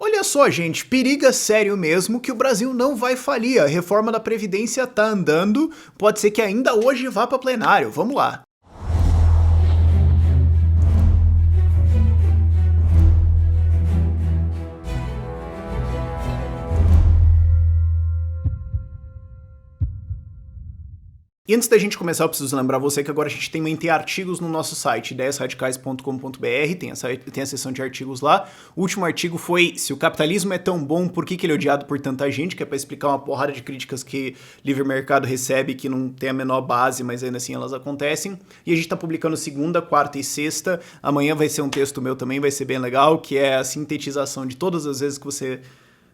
Olha só, gente, periga sério mesmo que o Brasil não vai falir. A reforma da Previdência tá andando, pode ser que ainda hoje vá para plenário. Vamos lá. E antes da gente começar, eu preciso lembrar você que agora a gente tem artigos no nosso site, ideiasradicais.com.br, tem a seção de artigos lá. O último artigo foi Se o capitalismo é tão bom, por que ele é odiado por tanta gente? Que é para explicar uma porrada de críticas que livre mercado recebe, que não tem a menor base, mas ainda assim elas acontecem. E a gente tá publicando segunda, quarta e sexta. Amanhã vai ser um texto meu também, vai ser bem legal, que é a sintetização de todas as vezes que você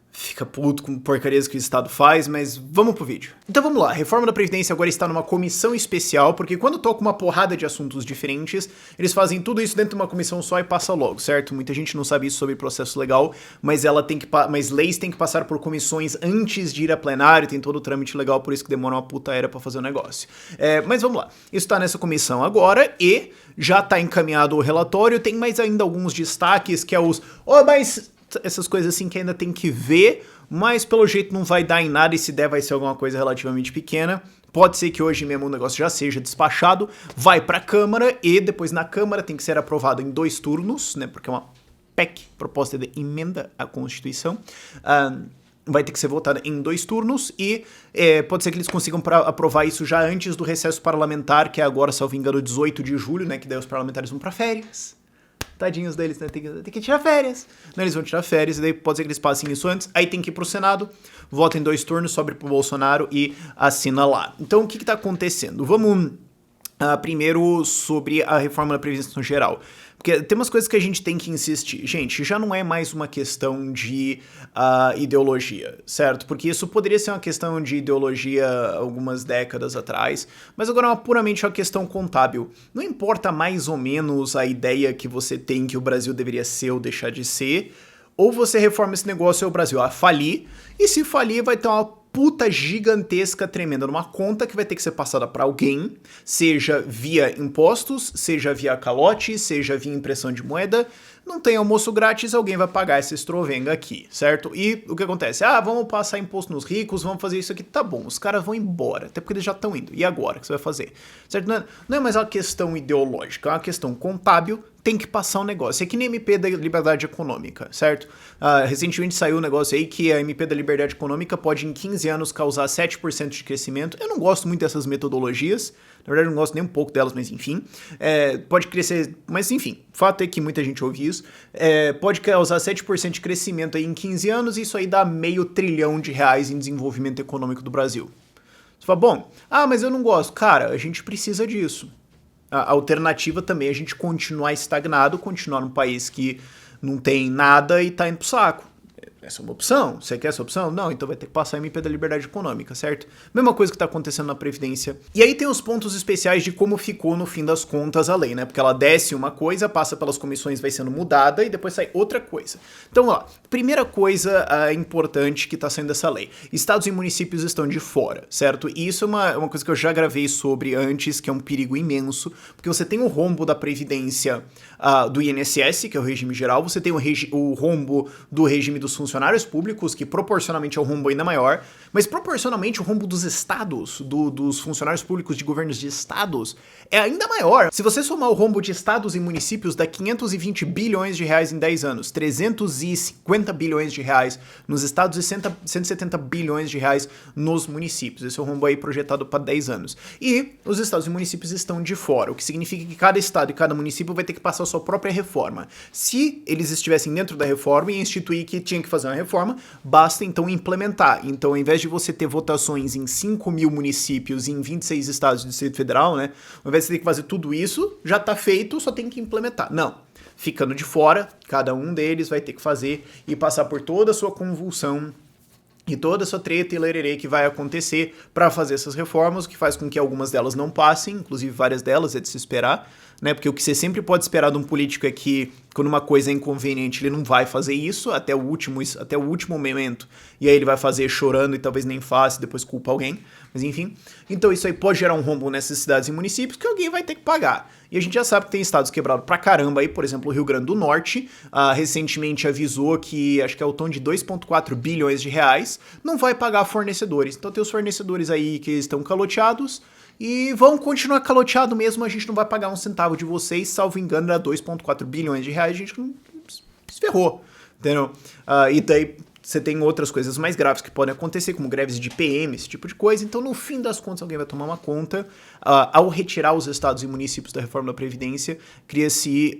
fica puto com porcarias que o Estado faz, mas vamos pro vídeo. Então vamos lá, a reforma da Previdência agora está numa comissão especial, porque quando toca uma porrada de assuntos diferentes, eles fazem tudo isso dentro de uma comissão só e passa logo, certo? Muita gente não sabe isso sobre processo legal, mas leis têm que passar por comissões antes de ir a plenário, tem todo o trâmite legal, por isso que demora uma puta era pra fazer o negócio. Mas vamos lá, isso tá nessa comissão agora e já tá encaminhado o relatório, tem mais ainda alguns destaques, que é mas essas coisas assim que ainda tem que ver, mas pelo jeito não vai dar em nada e se der vai ser alguma coisa relativamente pequena. Pode ser que hoje mesmo o negócio já seja despachado, vai pra Câmara e depois na Câmara tem que ser aprovado em 2 turnos, né, porque é uma PEC, proposta de emenda à Constituição, vai ter que ser votada em 2 turnos e pode ser que eles consigam aprovar isso já antes do recesso parlamentar, que é agora, salvo engano, 18 de julho, né, que daí os parlamentares vão pra férias. Tadinhos deles, né? Tem que tirar férias. Não, eles vão tirar férias, e daí pode ser que eles passem isso antes. Aí tem que ir pro Senado, vota em 2 turnos, sobe pro Bolsonaro e assina lá. Então, o que tá acontecendo? Vamos primeiro sobre a reforma da Previdência Geral. Porque tem umas coisas que a gente tem que insistir. Gente, já não é mais uma questão de ideologia, certo? Porque isso poderia ser uma questão de ideologia algumas décadas atrás, mas agora é puramente uma questão contábil. Não importa mais ou menos a ideia que você tem que o Brasil deveria ser ou deixar de ser, ou você reforma esse negócio e o Brasil vai falir, e se falir vai ter uma puta gigantesca, tremenda, numa conta que vai ter que ser passada para alguém, seja via impostos, seja via calote, seja via impressão de moeda. Não tem almoço grátis, alguém vai pagar essa estrovenga aqui, certo? E o que acontece? Vamos passar imposto nos ricos, vamos fazer isso aqui. Tá bom, os caras vão embora, até porque eles já estão indo. E agora, o que você vai fazer? Certo? Não é mais uma questão ideológica, é uma questão contábil, tem que passar um negócio. É que nem MP da Liberdade Econômica, certo? Recentemente saiu um negócio aí que a MP da Liberdade Econômica pode em 15 anos causar 7% de crescimento. Eu não gosto muito dessas metodologias, na verdade eu não gosto nem um pouco delas, mas enfim. Pode crescer, mas enfim, fato é que muita gente ouve isso. Pode causar 7% de crescimento aí em 15 anos e isso aí dá R$500 bilhão em desenvolvimento econômico do Brasil. Você fala, bom, mas eu não gosto. Cara, a gente precisa disso. A alternativa também é a gente continuar estagnado, continuar num país que não tem nada e tá indo pro saco. Essa é uma opção. Você quer essa opção? Não, então vai ter que passar a MP da Liberdade Econômica, certo? Mesma coisa que tá acontecendo na Previdência. E aí tem os pontos especiais de como ficou no fim das contas a lei, né? Porque ela desce uma coisa, passa pelas comissões, vai sendo mudada e depois sai outra coisa. Então, ó, primeira coisa importante que tá saindo dessa lei. Estados e municípios estão de fora, certo? E isso é uma coisa que eu já gravei sobre antes, que é um perigo imenso, porque você tem o rombo da Previdência do INSS, que é o regime geral, você tem o rombo do regime dos funcionários públicos, que proporcionalmente é um rombo ainda maior, mas proporcionalmente o rombo dos estados, dos funcionários públicos de governos de estados, é ainda maior. Se você somar o rombo de estados e municípios, dá 520 bilhões de reais em 10 anos, 350 bilhões de reais nos estados e 170 bilhões de reais nos municípios. Esse é o rombo aí projetado para 10 anos. E os estados e municípios estão de fora, o que significa que cada estado e cada município vai ter que passar a sua própria reforma. Se eles estivessem dentro da reforma e instituir que tinha que fazer uma reforma, basta então implementar. Então, ao invés de você ter votações em 5.000 municípios e em 26 estados do Distrito Federal, né? Ao invés de você ter que fazer tudo isso, já tá feito, só tem que implementar. Não. Ficando de fora, cada um deles vai ter que fazer e passar por toda a sua convulsão e toda essa treta e lererê que vai acontecer para fazer essas reformas, o que faz com que algumas delas não passem, inclusive várias delas é de se esperar, né? Porque o que você sempre pode esperar de um político é que, quando uma coisa é inconveniente, ele não vai fazer isso até o último momento, e aí ele vai fazer chorando e talvez nem faça e depois culpa alguém, mas enfim. Então isso aí pode gerar um rombo nessas cidades e municípios que alguém vai ter que pagar. E a gente já sabe que tem estados quebrados pra caramba aí, por exemplo, o Rio Grande do Norte, recentemente avisou que, acho que é o tom de 2,4 bilhões de reais, não vai pagar fornecedores. Então tem os fornecedores aí que estão caloteados, e vão continuar caloteado mesmo, a gente não vai pagar um centavo de vocês, salvo engano era 2,4 bilhões de reais, a gente não se ferrou, entendeu? E daí você tem outras coisas mais graves que podem acontecer, como greves de PM, esse tipo de coisa, então no fim das contas alguém vai tomar uma conta. Ao retirar os estados e municípios da reforma da Previdência, cria-se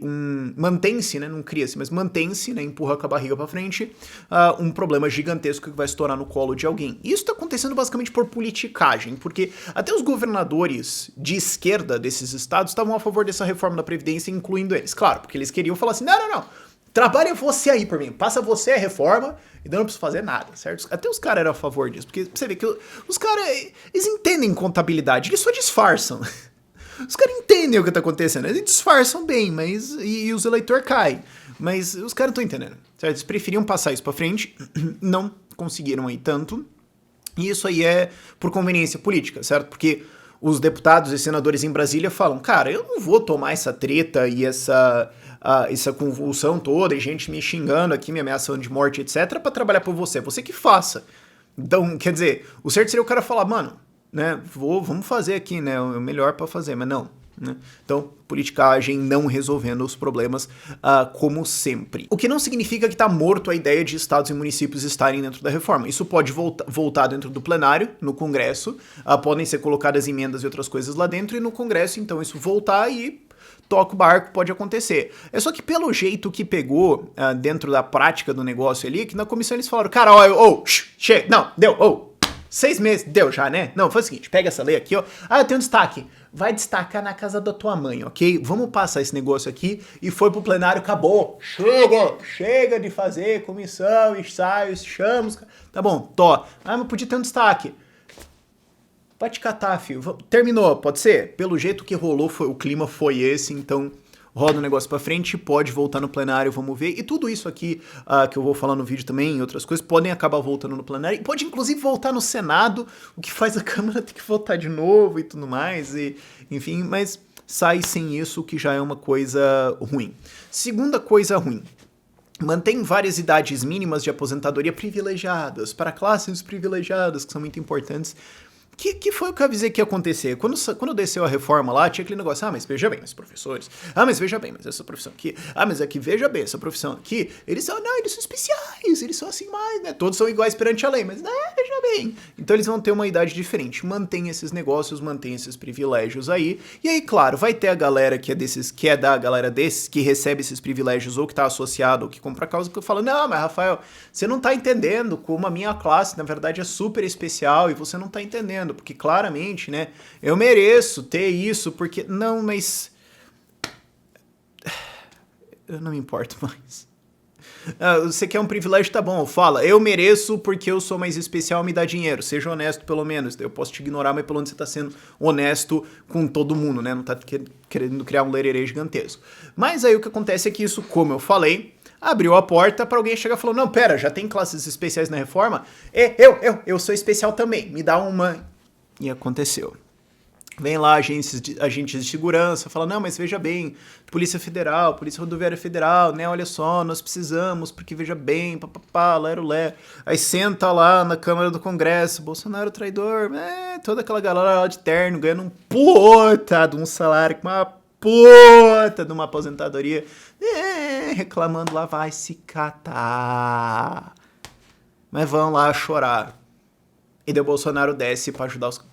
mantém-se, né, não cria-se, mas mantém-se, né, empurra com a barriga pra frente, um problema gigantesco que vai estourar no colo de alguém. E isso tá acontecendo basicamente por politicagem, porque até os governadores de esquerda desses estados estavam a favor dessa reforma da Previdência, incluindo eles. Claro, porque eles queriam falar assim, não, trabalha você aí por mim, passa você a reforma e eu não preciso fazer nada, certo? Até os caras eram a favor disso, porque você vê que os caras, eles entendem contabilidade, eles só disfarçam. Os caras entendem o que tá acontecendo, eles disfarçam bem, mas e os eleitores caem. Mas os caras não estão entendendo, certo? Eles preferiam passar isso pra frente, não conseguiram aí tanto, e isso aí é por conveniência política, certo? Porque os deputados e senadores em Brasília falam, cara, eu não vou tomar essa treta e essa convulsão toda e gente me xingando aqui, me ameaçando de morte, etc, pra trabalhar por você que faça. Então, quer dizer, o certo seria o cara falar, mano, né, vamos fazer aqui, né, o melhor pra fazer, mas não, né? Então, politicagem não resolvendo os problemas como sempre. O que não significa que tá morto a ideia de estados e municípios estarem dentro da reforma. Isso pode voltar dentro do plenário, no Congresso, podem ser colocadas emendas e outras coisas lá dentro, e no Congresso, então, isso voltar e toca o barco, pode acontecer. É só que pelo jeito que pegou dentro da prática do negócio ali, que na comissão eles falaram, cara, chega, não, deu, 6 meses, deu já, né? Não, foi o seguinte, pega essa lei aqui, ó, eu tenho um destaque, vai destacar na casa da tua mãe, ok? Vamos passar esse negócio aqui, e foi pro plenário, acabou, chega de fazer comissão, ensaios, chamos, tá bom, mas podia ter um destaque. Vai te catar, filho. Terminou, pode ser? Pelo jeito que rolou, o clima foi esse, então roda o negócio pra frente, pode voltar no plenário, vamos ver. E tudo isso aqui que eu vou falar no vídeo também, e outras coisas, podem acabar voltando no plenário. E pode inclusive voltar no Senado, o que faz a Câmara ter que votar de novo e tudo mais. Enfim, mas sai sem isso, que já é uma coisa ruim. Segunda coisa ruim. Mantém várias idades mínimas de aposentadoria privilegiadas, para classes privilegiadas, que são muito importantes. Que foi o que eu avisei que ia acontecer. Quando desceu a reforma lá, tinha aquele negócio, mas veja bem, os professores, mas veja bem, mas essa profissão aqui, mas aqui, veja bem, essa profissão aqui, eles são especiais, eles são assim mais, né, todos são iguais perante a lei, mas, veja bem. Então eles vão ter uma idade diferente, mantém esses negócios, mantém esses privilégios aí, e aí, claro, vai ter a galera que é da galera desses, que recebe esses privilégios, ou que tá associado, ou que compra a causa, que fala, não, mas Rafael, você não tá entendendo como a minha classe, na verdade, é super especial, e você não tá entendendo, porque claramente, né, eu mereço ter isso, porque... Não, mas... eu não me importo mais. Você quer um privilégio, tá bom, fala, eu mereço porque eu sou mais especial, me dá dinheiro, seja honesto pelo menos, eu posso te ignorar, mas pelo menos você tá sendo honesto com todo mundo, né, não tá querendo criar um lererê gigantesco. Mas aí o que acontece é que isso, como eu falei, abriu a porta pra alguém chegar e falar, não, pera, já tem classes especiais na reforma? Eu sou especial também, me dá uma... E aconteceu. Vem lá agentes de segurança, fala, não, mas veja bem, Polícia Federal, Polícia Rodoviária Federal, né, olha só, nós precisamos, porque veja bem, papapá, lero-lé. Aí senta lá na Câmara do Congresso, Bolsonaro traidor, toda aquela galera lá de terno, ganhando um puta de um salário, com uma puta de uma aposentadoria, reclamando lá, vai se catar. Mas vão lá chorar. E daí o Bolsonaro desce pra ajudar os...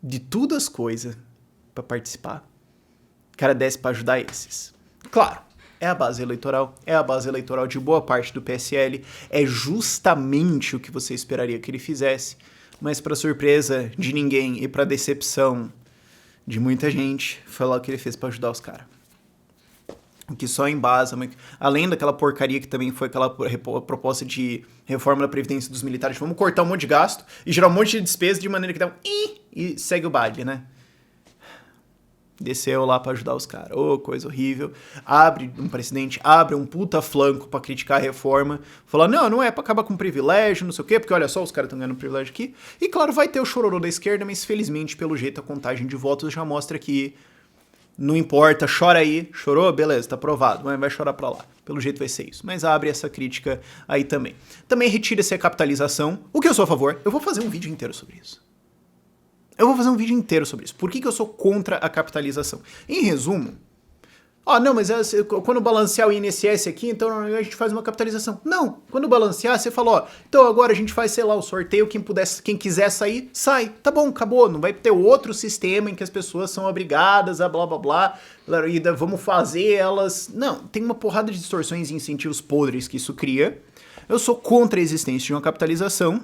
De todas as coisas pra participar, o cara desce pra ajudar esses. Claro, é a base eleitoral de boa parte do PSL, é justamente o que você esperaria que ele fizesse, mas pra surpresa de ninguém e pra decepção de muita gente, foi lá o que ele fez pra ajudar os caras. Que só embasa, além daquela porcaria que também foi aquela proposta de reforma da Previdência dos militares, vamos cortar um monte de gasto e gerar um monte de despesa de maneira que dá e segue o baile, né? Desceu lá pra ajudar os caras. Ô, coisa horrível. Abre um presidente, abre um puta flanco pra criticar a reforma. Fala, não é pra acabar com privilégio, não sei o quê, porque olha só, os caras estão ganhando privilégio aqui. E claro, vai ter o chororô da esquerda, mas felizmente, pelo jeito, a contagem de votos já mostra que não importa, chora aí, chorou, beleza, tá aprovado, mas vai chorar pra lá. Pelo jeito vai ser isso. Mas abre essa crítica aí também. Também retira-se a capitalização, o que eu sou a favor. Eu vou fazer um vídeo inteiro sobre isso. Por que eu sou contra a capitalização? Em resumo, não, mas quando balancear o INSS aqui, então a gente faz uma capitalização. Não, quando balancear, você fala, então agora a gente faz, sei lá, o sorteio, quem quiser sair, sai. Tá bom, acabou, não vai ter outro sistema em que as pessoas são obrigadas a blá blá blá, e vamos fazer elas... Não, tem uma porrada de distorções e incentivos podres que isso cria. Eu sou contra a existência de uma capitalização.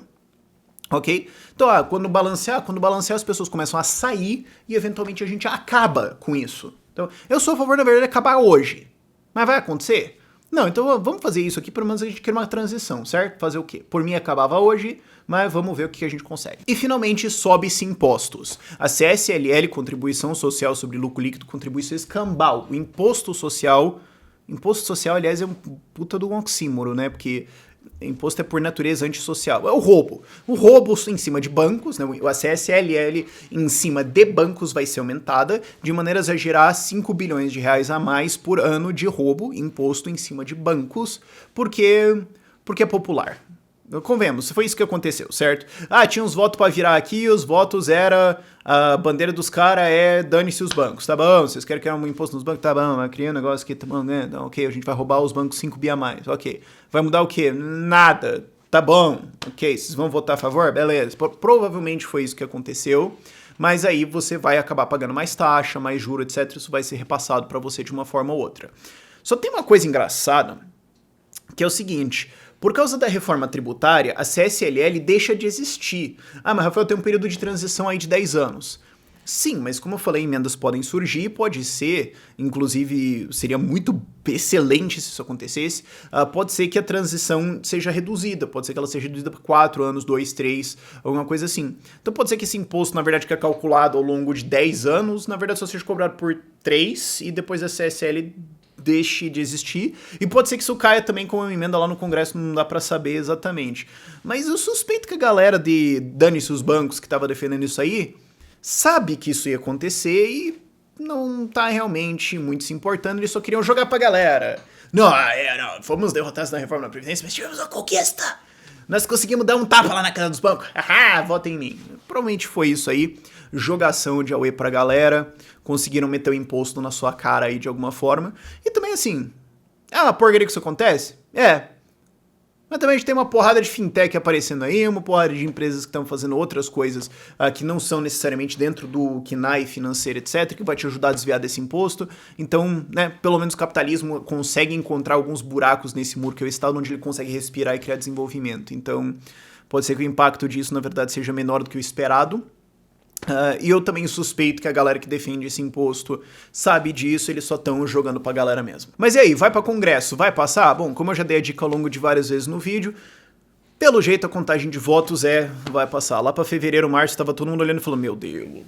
Ok? Então, quando balancear, as pessoas começam a sair e eventualmente a gente acaba com isso. Então, eu sou a favor, na verdade, de acabar hoje. Mas vai acontecer? Não, então vamos fazer isso aqui, pelo menos a gente quer uma transição, certo? Fazer o quê? Por mim acabava hoje, mas vamos ver o que a gente consegue. E finalmente sobe-se impostos. A CSLL, Contribuição Social sobre Lucro Líquido, contribuição escambau. O imposto social, aliás, é um puta do oxímoro, né? Porque imposto é por natureza antissocial. É o roubo. O roubo em cima de bancos, né? A CSLL em cima de bancos vai ser aumentada, de maneiras a gerar 5 bilhões de reais a mais por ano de roubo, imposto em cima de bancos, porque é popular. Convenhamos, foi isso que aconteceu, certo? Tinha uns votos pra virar aqui, os votos era a bandeira dos caras dane-se os bancos, tá bom? Vocês querem criar um imposto nos bancos? Tá bom, mas cria um negócio aqui, tá bom, né? Então, ok, a gente vai roubar os bancos 5 bi a mais, ok. Vai mudar o quê? Nada, tá bom, ok, vocês vão votar a favor? Beleza, provavelmente foi isso que aconteceu, mas aí você vai acabar pagando mais taxa, mais juro, etc, isso vai ser repassado pra você de uma forma ou outra. Só tem uma coisa engraçada, que é o seguinte... Por causa da reforma tributária, a CSLL deixa de existir. Mas Rafael, tem um período de transição aí de 10 anos. Sim, mas como eu falei, emendas podem surgir, pode ser, inclusive seria muito excelente se isso acontecesse, pode ser que a transição seja reduzida, pode ser que ela seja reduzida para 4 anos, 2, 3, alguma coisa assim. Então pode ser que esse imposto, na verdade, que é calculado ao longo de 10 anos, na verdade só seja cobrado por 3 e depois a CSL deixe de existir, e pode ser que isso caia também com uma emenda lá no Congresso, não dá pra saber exatamente. Mas eu suspeito que a galera de dane-se os bancos que tava defendendo isso aí, sabe que isso ia acontecer e não tá realmente muito se importando, eles só queriam jogar pra galera. Não, fomos derrotados na reforma da Previdência, mas tivemos uma conquista. Nós conseguimos dar um tapa lá na cara dos bancos. Votem em mim. Provavelmente foi isso aí. Jogação de Aue pra galera. Conseguiram meter o imposto na sua cara aí de alguma forma. E também assim, é uma porcaria que isso acontece? Mas também a gente tem uma porrada de fintech aparecendo aí, uma porrada de empresas que estão fazendo outras coisas que não são necessariamente dentro do KNAI financeiro, etc., que vai te ajudar a desviar desse imposto. Então, né, pelo menos o capitalismo consegue encontrar alguns buracos nesse muro que é o Estado, onde ele consegue respirar e criar desenvolvimento. Então, pode ser que o impacto disso, na verdade, seja menor do que o esperado. E eu também suspeito que a galera que defende esse imposto sabe disso, eles só estão jogando pra galera mesmo. Mas e aí, vai pra Congresso, vai passar? Bom, como eu já dei a dica ao longo de várias vezes no vídeo, pelo jeito a contagem de votos vai passar. Lá pra fevereiro, março, tava todo mundo olhando e falando, meu Deus,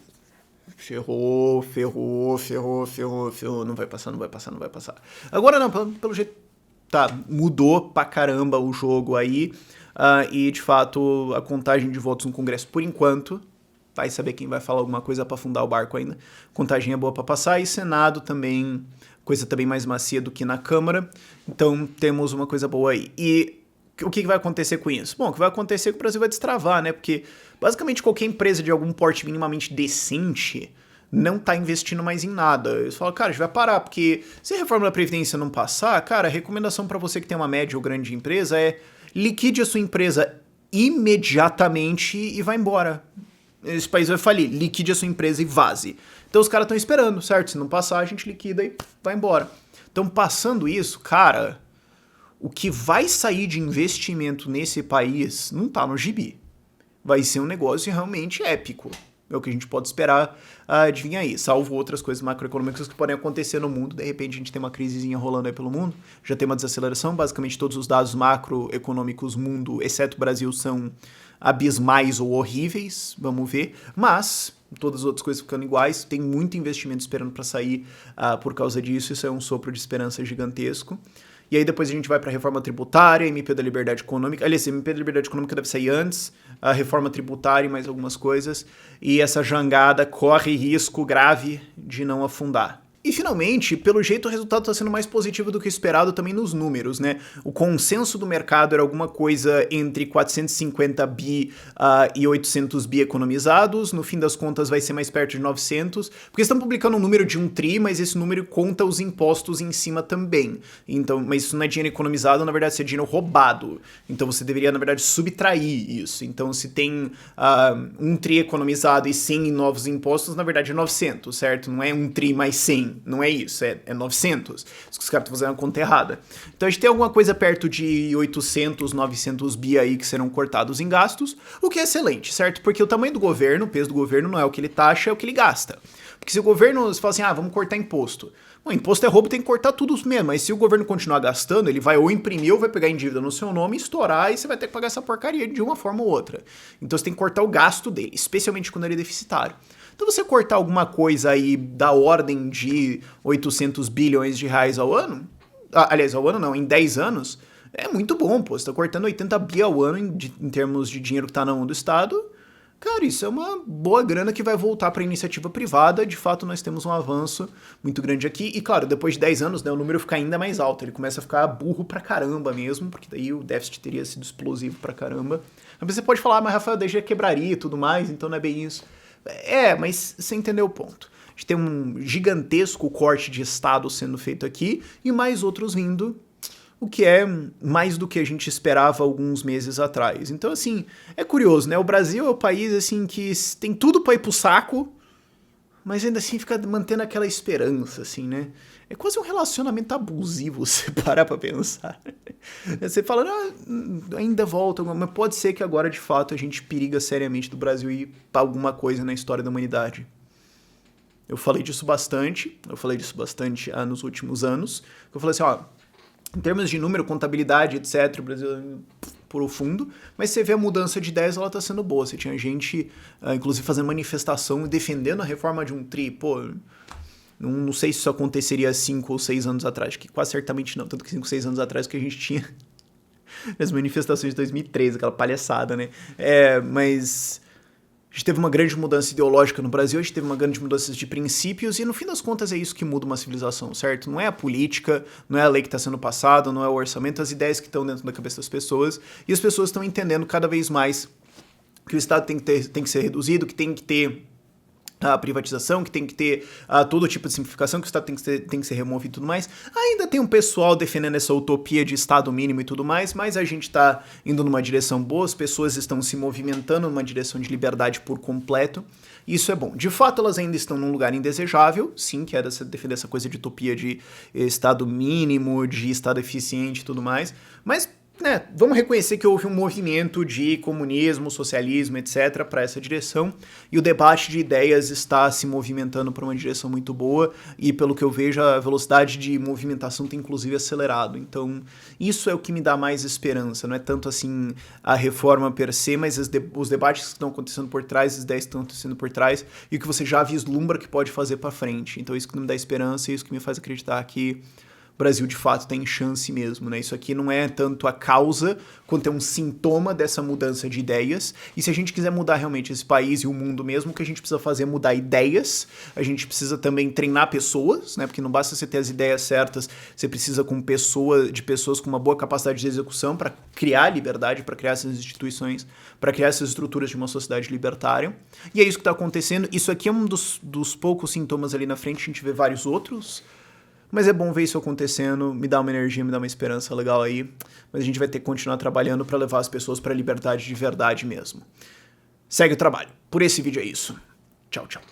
ferrou, não vai passar. Agora não, pelo jeito, mudou pra caramba o jogo aí, e de fato a contagem de votos no Congresso, por enquanto, vai saber quem vai falar alguma coisa pra afundar o barco ainda. Contagem é boa pra passar. E Senado também, coisa também mais macia do que na Câmara. Então temos uma coisa boa aí. E o que vai acontecer com isso? Bom, o que vai acontecer é que o Brasil vai destravar, né? Porque basicamente qualquer empresa de algum porte minimamente decente não tá investindo mais em nada. Eles falam, cara, a gente vai parar, porque se a reforma da Previdência não passar, cara, a recomendação pra você que tem uma média ou grande empresa é liquide a sua empresa imediatamente e vai embora. Esse país vai falir, liquide a sua empresa e vaze. Então os caras estão esperando, certo? Se não passar, a gente liquida e vai embora. Então, passando isso, cara, o que vai sair de investimento nesse país não tá no gibi. Vai ser um negócio realmente épico. É o que a gente pode esperar adivinhar aí, salvo outras coisas macroeconômicas que podem acontecer no mundo. De repente a gente tem uma crisezinha rolando aí pelo mundo, já tem uma desaceleração, basicamente todos os dados macroeconômicos mundo, exceto o Brasil, são abismais ou horríveis, vamos ver, mas todas as outras coisas ficando iguais, tem muito investimento esperando para sair por causa disso, isso é um sopro de esperança gigantesco. E aí depois a gente vai para a reforma tributária, MP da liberdade econômica. Aliás, a MP da liberdade econômica deve sair antes, a reforma tributária e mais algumas coisas. E essa jangada corre risco grave de não afundar. E finalmente, pelo jeito o resultado está sendo mais positivo do que esperado também nos números, né? O consenso do mercado era alguma coisa entre 450 bi e 800 bi economizados, no fim das contas vai ser mais perto de 900, porque estão publicando um número de 1 tri, mas esse número conta os impostos em cima também. Então, mas isso não é dinheiro economizado, na verdade isso é dinheiro roubado. Então você deveria, na verdade, subtrair isso. Então se tem 1 tri economizado e 100 em novos impostos, na verdade é 900, certo? Não é 1 tri mais 100. Não é isso, é 900. Os caras estão fazendo a conta errada. Então a gente tem alguma coisa perto de 800, 900 bi aí que serão cortados em gastos, o que é excelente, certo? Porque o tamanho do governo, o peso do governo não é o que ele taxa, é o que ele gasta. Porque se o governo fala assim, vamos cortar imposto. Bom, imposto é roubo, tem que cortar tudo mesmo, mas se o governo continuar gastando, ele vai ou imprimir ou vai pegar em dívida no seu nome, estourar e você vai ter que pagar essa porcaria de uma forma ou outra. Então você tem que cortar o gasto dele, especialmente quando ele é deficitário. Então você cortar alguma coisa aí da ordem de 800 bilhões de reais ao ano, aliás, ao ano não, em 10 anos, é muito bom, pô. Você tá cortando 80 bi ao ano em termos de dinheiro que tá na mão do Estado. Cara, isso é uma boa grana que vai voltar para a iniciativa privada. De fato, nós temos um avanço muito grande aqui. E claro, depois de 10 anos, né, o número fica ainda mais alto. Ele começa a ficar burro pra caramba mesmo, porque daí o déficit teria sido explosivo pra caramba. Mas você pode falar, mas Rafael, daí já quebraria e tudo mais, então não é bem isso. Mas você entendeu o ponto. A gente tem um gigantesco corte de Estado sendo feito aqui e mais outros vindo, o que é mais do que a gente esperava alguns meses atrás. Então, assim, é curioso, né? O Brasil é o país, assim, que tem tudo pra ir pro saco, mas ainda assim fica mantendo aquela esperança, assim, né? É quase um relacionamento abusivo, se parar pra pensar. Você fala, ainda volta, mas pode ser que agora, de fato, a gente periga seriamente do Brasil ir pra alguma coisa na história da humanidade. Eu falei disso bastante nos últimos anos. Eu falei assim, em termos de número, contabilidade, etc., o Brasil profundo, mas você vê a mudança de ideias, ela tá sendo boa. Você tinha gente, inclusive, fazendo manifestação e defendendo a reforma de um tri. Pô, não sei se isso aconteceria 5 ou 6 anos atrás, que quase certamente não, tanto que 5 ou 6 anos atrás que a gente tinha as manifestações de 2013, aquela palhaçada, né? Mas a gente teve uma grande mudança ideológica no Brasil, a gente teve uma grande mudança de princípios, e no fim das contas é isso que muda uma civilização, certo? Não é a política, não é a lei que está sendo passada, não é o orçamento, as ideias que estão dentro da cabeça das pessoas, e as pessoas estão entendendo cada vez mais que o Estado tem que ser reduzido, que tem que ter a privatização, que tem que ter todo tipo de simplificação, que o Estado tem que ser removido e tudo mais. Ainda tem um pessoal defendendo essa utopia de Estado mínimo e tudo mais, mas a gente está indo numa direção boa, as pessoas estão se movimentando numa direção de liberdade por completo, e isso é bom. De fato, elas ainda estão num lugar indesejável, sim, que é defender essa coisa de utopia de Estado mínimo, de Estado eficiente e tudo mais, mas vamos reconhecer que houve um movimento de comunismo, socialismo, etc., para essa direção, e o debate de ideias está se movimentando para uma direção muito boa, e pelo que eu vejo, a velocidade de movimentação tem inclusive acelerado. Então, isso é o que me dá mais esperança, não é tanto assim a reforma per se, mas os debates que estão acontecendo por trás, as ideias que estão acontecendo por trás, e o que você já vislumbra que pode fazer para frente. Então, isso que me dá esperança, e isso que me faz acreditar que o Brasil, de fato, tem chance mesmo, né? Isso aqui não é tanto a causa, quanto é um sintoma dessa mudança de ideias. E se a gente quiser mudar realmente esse país e o mundo mesmo, o que a gente precisa fazer é mudar ideias. A gente precisa também treinar pessoas, né? Porque não basta você ter as ideias certas, você precisa de pessoas com uma boa capacidade de execução para criar liberdade, para criar essas instituições, para criar essas estruturas de uma sociedade libertária. E é isso que está acontecendo. Isso aqui é um dos poucos sintomas ali na frente, a gente vê vários outros. Mas é bom ver isso acontecendo, me dá uma energia, me dá uma esperança legal aí. Mas a gente vai ter que continuar trabalhando para levar as pessoas para a liberdade de verdade mesmo. Segue o trabalho. Por esse vídeo é isso. Tchau, tchau.